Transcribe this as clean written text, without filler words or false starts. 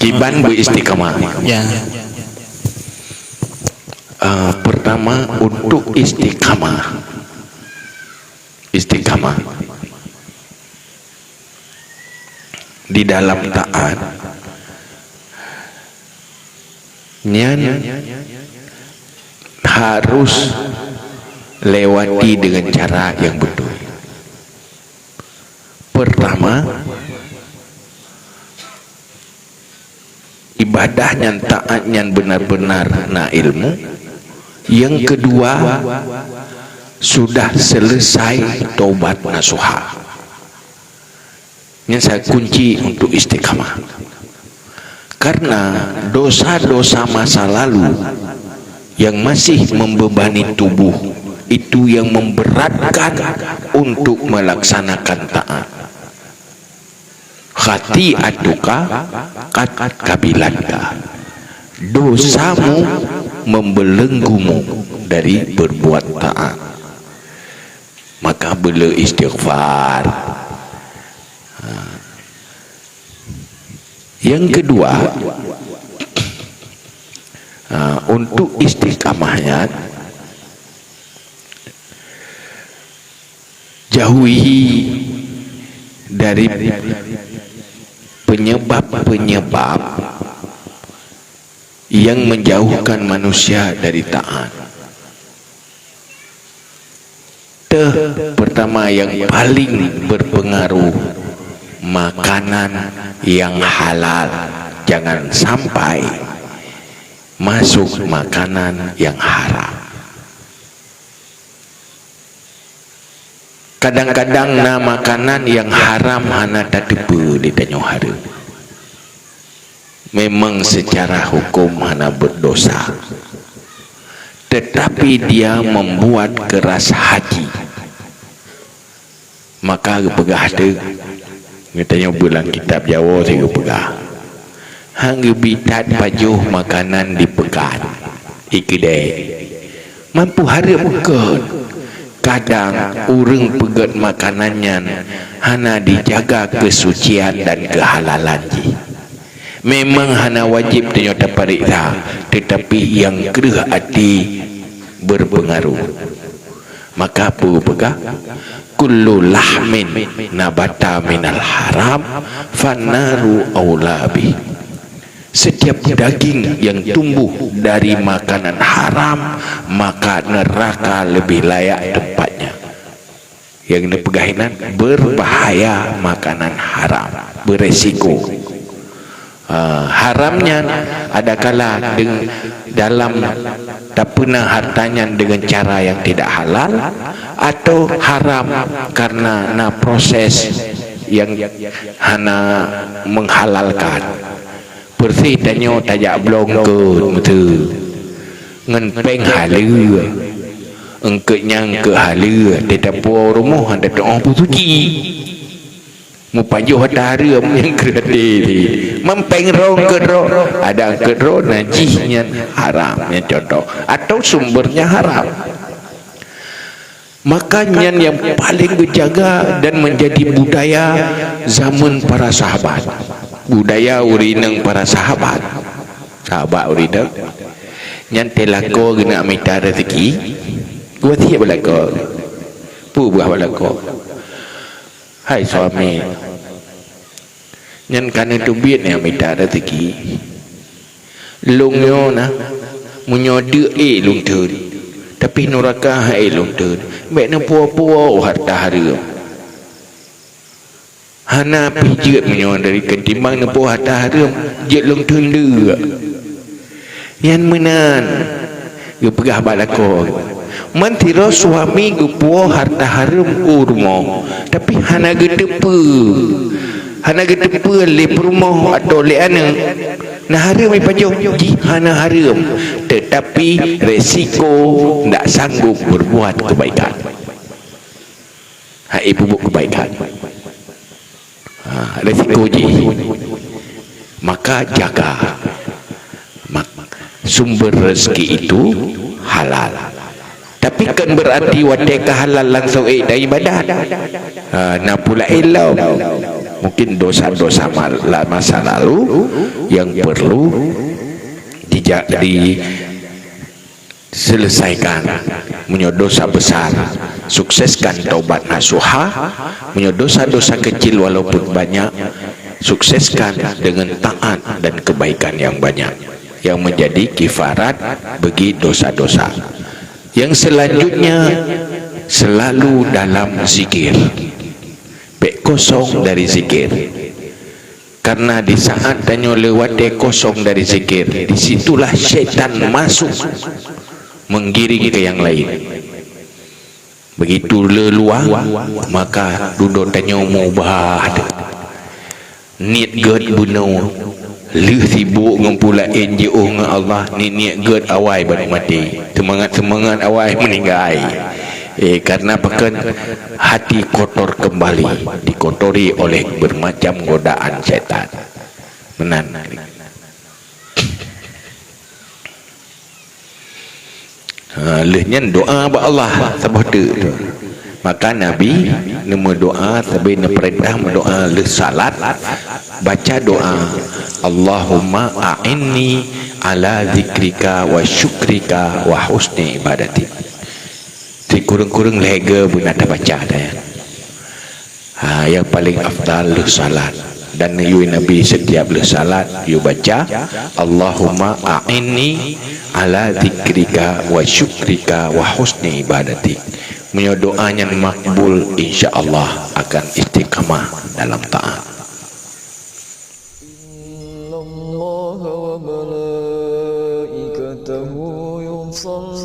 Iban beristiqamah. Ya. Pertama, untuk istiqamah di dalam taat, nyan harus lewati dengan cara yang betul. Pertama, ibadah yang taat yang benar-benar na ilmu. Yang kedua, sudah selesai taubat nasuha. Ini saya kunci untuk istiqamah. Karena dosa-dosa masa lalu yang masih membebani tubuh itu yang memberatkan untuk melaksanakan taat. Khati'atuka qad kabilanka. Dosamu membelenggumu dari berbuat taat. Maka bela istighfar. Yang kedua, untuk istiqamahnya, jauhi dari penyebab-penyebab yang menjauhkan manusia dari taat. Pertama yang paling berpengaruh, makanan yang halal. Jangan sampai masuk makanan yang haram. Kadang-kadang na makanan yang haram hana tadepe ditanya hara. Memang secara hukum hana berdosa, tetapi dia membuat keras hati. Maka pegah tu katanya bulan kitab Jawa saya pegah hang bitat pajuh makanan di pekan ikedai mampu hari bukan. Kadang urang pegat makanannya hana dijaga kesucian dan kehalalan ji. Memang hana wajib ternyata pariksa, tetapi yang kerah hati berpengaruh. Maka apa pegah? Kullu lahmin nabata minal haram fannaru aulabi. Setiap daging yang tumbuh dari makanan haram, maka neraka lebih layak tempatnya. Yang ini pegahinan berbahaya makanan haram, beresiko. Haramnya adakala dalam tak pernah hartanya dengan cara yang tidak halal, atau haram karena proses yang hana menghalalkan. Bersih tanya tajak blong ke betul ngempeng halua engketnya ke halua tidak puas rumah ada orang putuci mu pajuh hari yang kereti mempeng rong ke rong ada ke rong najisnya haramnya contoh atau sumbernya haram. Makanya yang paling dijaga dan menjadi budaya zaman para sahabat, budaya urinang para sahabat urinang yang telako guna minta rezeki gua tiap belako pu buah belako. Hai suami yang kana duit yang minta rezeki lungyo na munyo de lung thun tapi neraka hai lung thun mek na puo-puo harta harum hana pijat menyon dari ketimbang nempuh harta harum jet long tunda yang menan gue pegah balako mentira suami gue puo harta harum urmo tapi hana gedepe le rumah atau le ana nah harum ai pajo ji hana harum tetapi resiko tak sanggup berbuat kebaikan hai buat kebaikan. Resiko ji, maka jaga sumber rezeki itu halal. Tapi kan berarti wadai halal langsung dari badan. Nak pula elok mungkin dosa-dosa masa lalu yang perlu diselesaikan, punya dosa besar, sukseskan taubat nasuha, punya dosa-dosa kecil walaupun banyak, sukseskan dengan taat dan kebaikan yang banyak yang menjadi kifarat bagi dosa-dosa. Yang selanjutnya selalu dalam zikir, pek kosong dari zikir, karena di saat tanya lewat kosong dari zikir, disitulah syaitan masuk menggiring ke yang lain. Begitu leluang, maka duduk tanya mau bahad niat ged bunuh lu sibuk ngumpula NGO dengan Allah, niat ged awai baru mati, semangat awai meninggal. Karena pekan hati kotor kembali, dikotori oleh bermacam godaan syaitan. Menan. Lehnya doa ba Allah sabah tu. Maka Nabi nama doa sampai perintah doa le salat, baca doa Allahumma a'inni ala zikrika wa syukrika wa husni ibadati. Jadi kurang-kurang lega pun ada baca dah. Yang paling afdal le salat, dan Nabi setiap le salat you baca Allahumma a'inni ala zikrika wa syukrika wa husni ibadati. Punya doanya makbul, insya-Allah akan istiqamah dalam taat. Innallaha wa malaikatahu yusalluna